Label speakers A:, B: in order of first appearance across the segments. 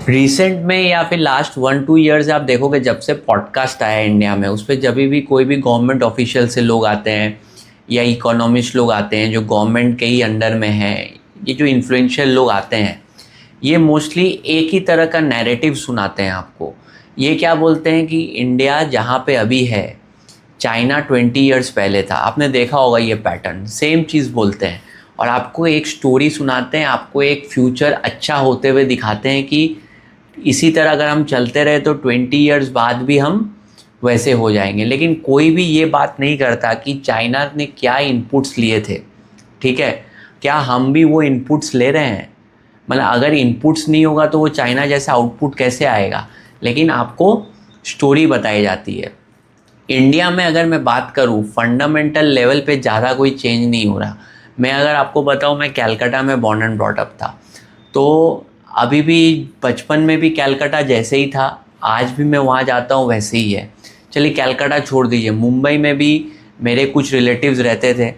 A: Recent में या फिर लास्ट 1-2 ईयर्स आप देखोगे जब से पॉडकास्ट आया है इंडिया में, उस पर जब भी कोई भी गवर्नमेंट ऑफिशियल से लोग आते हैं या इकोनॉमिस्ट लोग आते हैं जो गवर्नमेंट के ही अंडर में हैं, ये जो इन्फ्लुएंशियल लोग आते हैं, ये मोस्टली एक ही तरह का नैरेटिव सुनाते हैं आपको। ये क्या बोलते हैं कि इंडिया जहाँ पे अभी है, चाइना 20 ईयर्स पहले था। आपने देखा होगा ये पैटर्न, सेम चीज़ बोलते हैं और आपको एक स्टोरी सुनाते हैं, आपको एक फ्यूचर अच्छा होते हुए दिखाते हैं कि इसी तरह अगर हम चलते रहे तो 20 ईयर्स बाद भी हम वैसे हो जाएंगे। लेकिन कोई भी ये बात नहीं करता कि चाइना ने क्या इनपुट्स लिए थे, ठीक है, क्या हम भी वो इनपुट्स ले रहे हैं। मतलब अगर इनपुट्स नहीं होगा तो वो चाइना जैसा आउटपुट कैसे आएगा। लेकिन आपको स्टोरी बताई जाती है। इंडिया में अगर मैं बात करूँ, फंडामेंटल लेवल पे ज़्यादा कोई चेंज नहीं हो रहा। मैं अगर आपको बताऊँ, मैं कैलकाटा में बॉर्न एंड ब्रॉट अप था, तो अभी भी बचपन में भी कैलकाटा जैसे ही था, आज भी मैं वहाँ जाता हूँ वैसे ही है। चलिए कैलकाटा छोड़ दीजिए, मुंबई में भी मेरे कुछ रिलेटिव्स रहते थे,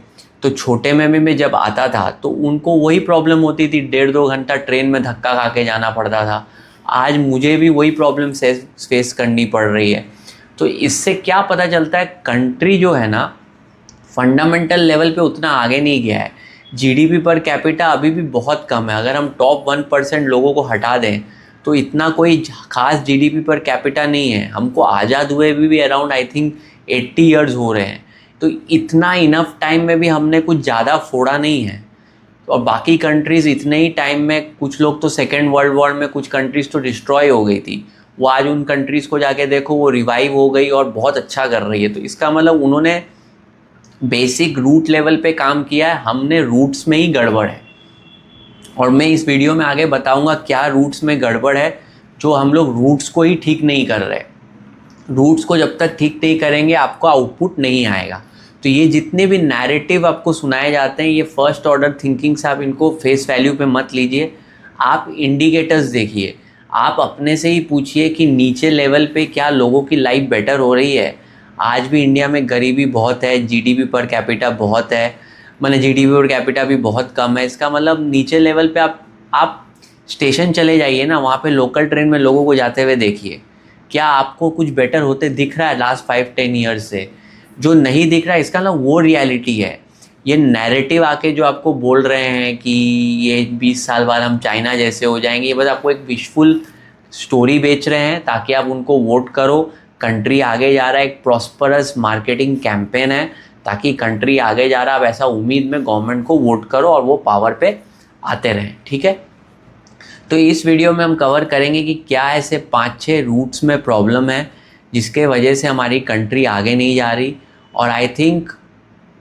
A: तो छोटे में भी मैं जब आता था तो उनको वही प्रॉब्लम होती थी, 1.5-2 घंटा ट्रेन में धक्का खा के जाना पड़ता था। आज मुझे भी वही प्रॉब्लम फेस करनी पड़ रही है। तो इससे क्या पता चलता है, कंट्री जो है ना फंडामेंटल लेवल पे उतना आगे नहीं गया है। जीडीपी पर कैपिटा अभी भी बहुत कम है। अगर हम टॉप 1% लोगों को हटा दें तो इतना कोई खास जीडीपी पर कैपिटा नहीं है। हमको आज़ाद हुए भी अराउंड आई थिंक 80 ईयर्स हो रहे हैं। तो इतना इनफ टाइम में भी हमने कुछ ज़्यादा फोड़ा नहीं है। और बाकी कंट्रीज़ इतने ही टाइम में, कुछ लोग तो सेकेंड वर्ल्ड वॉर में कुछ कंट्रीज़ तो डिस्ट्रॉय हो गई थी, वो आज उन कंट्रीज़ को जाके देखो वो रिवाइव हो गई और बहुत अच्छा कर रही है। तो इसका मतलब उन्होंने बेसिक रूट लेवल पे काम किया है, हमने रूट्स में ही गड़बड़ है। और मैं इस वीडियो में आगे बताऊंगा क्या रूट्स में गड़बड़ है, जो हम लोग रूट्स को ही ठीक नहीं कर रहे। रूट्स को जब तक ठीक नहीं करेंगे आपको आउटपुट नहीं आएगा। तो ये जितने भी नैरेटिव आपको सुनाए जाते हैं, ये फर्स्ट ऑर्डर थिंकिंग से आप इनको फेस वैल्यू पे मत लीजिए। आप इंडिकेटर्स देखिए, आप अपने से ही पूछिए कि नीचे लेवल पे क्या लोगों की लाइफ बेटर हो रही है। आज भी इंडिया में गरीबी बहुत है, जीडीपी पर कैपिटा बहुत है, मतलब जीडीपी पर कैपिटा भी बहुत कम है। इसका मतलब नीचे लेवल पे आप स्टेशन चले जाइए ना, वहाँ पे लोकल ट्रेन में लोगों को जाते हुए देखिए, क्या आपको कुछ बेटर होते दिख रहा है लास्ट 5-10 ईयर्स से। जो नहीं दिख रहा है इसका ना वो रियलिटी है। ये नैरेटिव आके जो आपको बोल रहे हैं कि ये 20 साल बाद हम चाइना जैसे हो जाएंगे, ये बस आपको एक विशफुल स्टोरी बेच रहे हैं ताकि आप उनको वोट करो। कंट्री आगे जा रहा है, एक प्रॉस्परस मार्केटिंग कैंपेन है ताकि कंट्री आगे जा रहा है। आप ऐसा उम्मीद में गवर्नमेंट को वोट करो और वो पावर पे आते रहें, ठीक है। तो इस वीडियो में हम कवर करेंगे कि क्या ऐसे 5-6 रूट्स में प्रॉब्लम है जिसके वजह से हमारी कंट्री आगे नहीं जा रही। और आई थिंक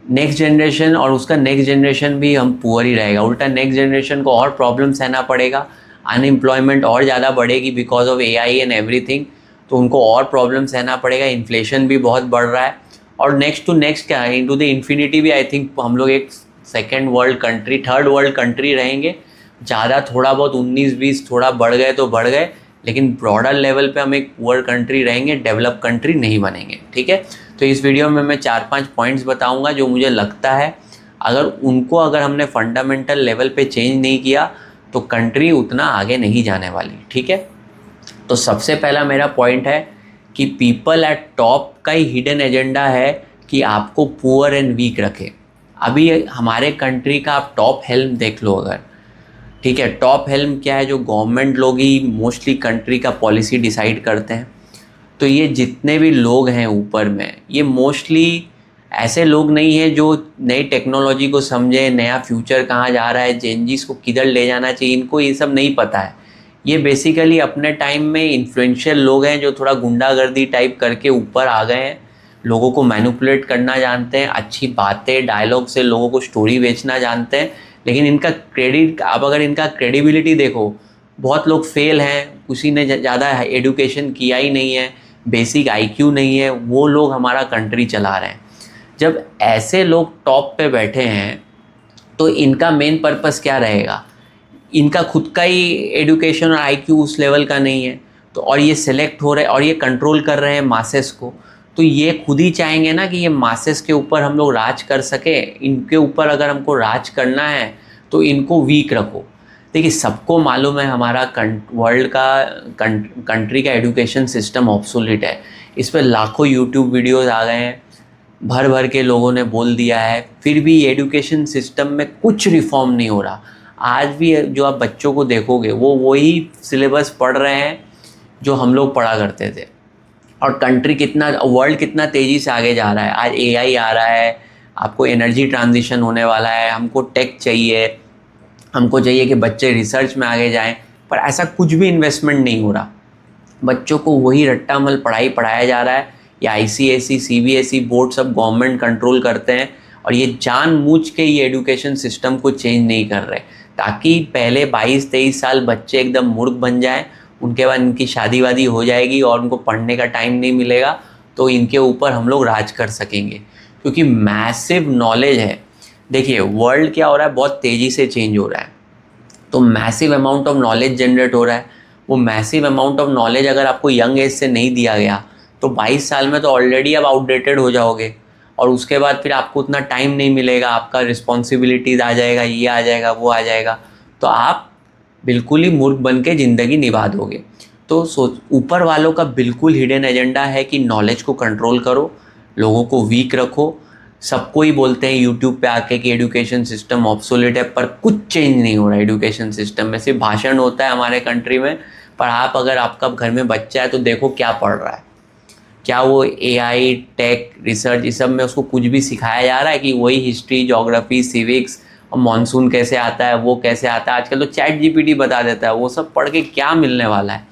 A: नेक्स्ट जनरेशन और उसका नेक्स्ट जनरेशन भी हम पुअर ही रहेगा। उल्टा नेक्स्ट जनरेशन को और प्रॉब्लम सहना पड़ेगा, अनएम्प्लॉयमेंट और ज़्यादा बढ़ेगी because of AI and everything. तो उनको और प्रॉब्लम सहना पड़ेगा, इन्फ्लेशन भी बहुत बढ़ रहा है। और नेक्स्ट टू नेक्स्ट क्या है, इनटू द इन्फिनिटी भी आई थिंक हम लोग एक second world country, third world country रहेंगे। ज़्यादा थोड़ा बहुत 19-20 थोड़ा बढ़ गए तो बढ़ गए, लेकिन ब्रॉडर लेवल पे हम एक पुअर कंट्री रहेंगे, डेवलप कंट्री नहीं बनेंगे, ठीक है। तो इस वीडियो में मैं 4-5 पॉइंट्स बताऊंगा जो मुझे लगता है अगर हमने फंडामेंटल लेवल पे चेंज नहीं किया तो कंट्री उतना आगे नहीं जाने वाली, ठीक है। तो सबसे पहला मेरा पॉइंट है कि पीपल एट टॉप का ही हिडन एजेंडा है कि आपको पुअर एंड वीक रखे। अभी हमारे कंट्री का आप टॉप हेल्म देख लो अगर, ठीक है। टॉप हेल्म क्या है, जो गवर्नमेंट लोग ही मोस्टली कंट्री का पॉलिसी डिसाइड करते हैं। तो ये जितने भी लोग हैं ऊपर में, ये मोस्टली ऐसे लोग नहीं हैं जो नई टेक्नोलॉजी को समझे, नया फ्यूचर कहाँ जा रहा है, चेंजेस को किधर ले जाना चाहिए, इनको ये सब नहीं पता है। ये बेसिकली अपने टाइम में इन्फ्लुएंशियल लोग हैं जो थोड़ा गुंडागर्दी टाइप करके ऊपर आ गए हैं, लोगों को मैनिपुलेट करना जानते हैं, अच्छी बातें डायलॉग से लोगों को स्टोरी बेचना जानते हैं। लेकिन इनका क्रेडिट, आप अगर इनका क्रेडिबिलिटी देखो, बहुत लोग फेल हैं, किसी ने ज़्यादा एडुकेशन किया ही नहीं है, बेसिक आईक्यू नहीं है, वो लोग हमारा कंट्री चला रहे हैं। जब ऐसे लोग टॉप पे बैठे हैं तो इनका मेन पर्पस क्या रहेगा, इनका खुद का ही एडुकेशन और आईक्यू उस लेवल का नहीं है। तो और ये सिलेक्ट हो रहे हैं और ये कंट्रोल कर रहे हैं मासेस को, तो ये खुद ही चाहेंगे ना कि ये मासेस के ऊपर हम लोग राज कर सके। इनके ऊपर अगर हमको राज करना है तो इनको वीक रखो। देखिए सबको मालूम है हमारा वर्ल्ड का कंट्री का एजुकेशन सिस्टम ऑब्सोलीट है। इस पर लाखों यूट्यूब वीडियोस आ गए हैं, भर भर के लोगों ने बोल दिया है, फिर भी एजुकेशन सिस्टम में कुछ रिफॉर्म नहीं हो रहा। आज भी जो आप बच्चों को देखोगे वो वही सिलेबस पढ़ रहे हैं जो हम लोग पढ़ा करते थे। और कंट्री कितना, वर्ल्ड कितना तेज़ी से आगे जा रहा है। आज एआई आ रहा है, आपको एनर्जी ट्रांजिशन होने वाला है, हमको टेक चाहिए, हमको चाहिए कि बच्चे रिसर्च में आगे जाएं, पर ऐसा कुछ भी इन्वेस्टमेंट नहीं हो रहा। बच्चों को वही रट्टामल पढ़ाई पढ़ाया जा रहा है। ये आईसीएसई सीबीएसई बोर्ड सब गवर्नमेंट कंट्रोल करते हैं और ये जानबूझ के ये एजुकेशन सिस्टम को चेंज नहीं कर रहे, ताकि पहले 22-23 साल बच्चे एकदम मूर्ख बन जाएं, उनके बाद इनकी शादी वादी हो जाएगी और उनको पढ़ने का टाइम नहीं मिलेगा, तो इनके ऊपर हम लोग राज कर सकेंगे। क्योंकि मैसिव नॉलेज है। देखिए वर्ल्ड क्या हो रहा है, बहुत तेज़ी से चेंज हो रहा है, तो massive amount of knowledge generate हो रहा है। वो मैसिव अमाउंट ऑफ नॉलेज अगर आपको यंग एज से नहीं दिया गया तो 22 साल में तो ऑलरेडी आप आउटडेटेड हो जाओगे, और उसके बाद फिर आपको उतना टाइम नहीं मिलेगा, आपका रिस्पॉन्सिबिलिटीज़ आ जाएगा, ये आ जाएगा, वो आ जाएगा, तो आप बिल्कुल ही मूर्ख बन के ज़िंदगी निभा दोगे। तो ऊपर वालों का बिल्कुल हिडन एजेंडा है कि नॉलेज को कंट्रोल करो, लोगों को वीक रखो। सबको ही बोलते हैं यूट्यूब पे आके कि एजुकेशन सिस्टम ऑब्सोलेट है, पर कुछ चेंज नहीं हो रहा है एजुकेशन सिस्टम में। सिर्फ भाषण होता है हमारे कंट्री में, पर आप अगर आपका घर में बच्चा है तो देखो क्या पढ़ रहा है। क्या वो एआई टेक रिसर्च इस सब में उसको कुछ भी सिखाया जा रहा है कि वही हिस्ट्री ज्योग्राफी सिविक्स और मानसून कैसे आता है, वो कैसे आता है। आजकल तो चैट जीपीटी बता देता है, वो सब पढ़ के क्या मिलने वाला है।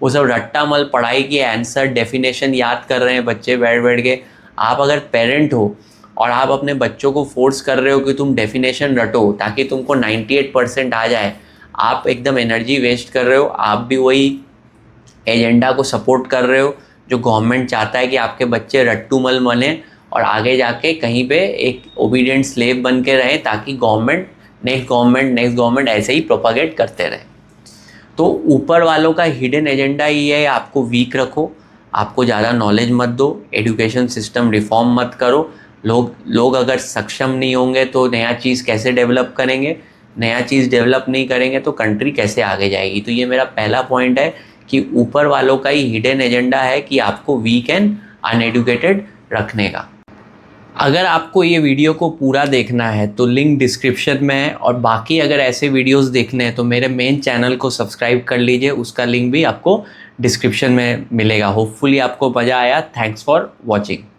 A: वो सब रट्टामल पढ़ाई की आंसर डेफिनेशन याद कर रहे हैं बच्चे बैठ बैठ के। आप अगर पेरेंट हो और आप अपने बच्चों को फोर्स कर रहे हो कि तुम डेफिनेशन रटो ताकि तुमको 98% आ जाए, आप एकदम एनर्जी वेस्ट कर रहे हो। आप भी वही एजेंडा को सपोर्ट कर रहे हो जो गवर्नमेंट चाहता है कि आपके बच्चे रट्टूमल बने और आगे जाके कहीं पे एक ओबीडियंट स्लेव बन के रहें, ताकि नेक्स्ट गवर्नमेंट ऐसे ही प्रोपागेट करते रहे। तो ऊपर वालों का हिडन एजेंडा ये है, आपको वीक रखो, आपको ज़्यादा नॉलेज मत दो, एजुकेशन सिस्टम रिफॉर्म मत करो। लोग अगर सक्षम नहीं होंगे तो नया चीज़ कैसे डेवलप करेंगे, नया चीज़ डेवलप नहीं करेंगे तो कंट्री कैसे आगे जाएगी। तो ये मेरा पहला पॉइंट है कि ऊपर वालों का ही हिडन एजेंडा है कि आपको वीक एंड अनएडुकेटेड रखने का। अगर आपको ये वीडियो को पूरा देखना है तो लिंक डिस्क्रिप्शन में है, और बाकी अगर ऐसे वीडियोस देखने हैं तो मेरे मेन चैनल को सब्सक्राइब कर लीजिए, उसका लिंक भी आपको डिस्क्रिप्शन में मिलेगा। होपफुली आपको मज़ा आया। Thanks for watching.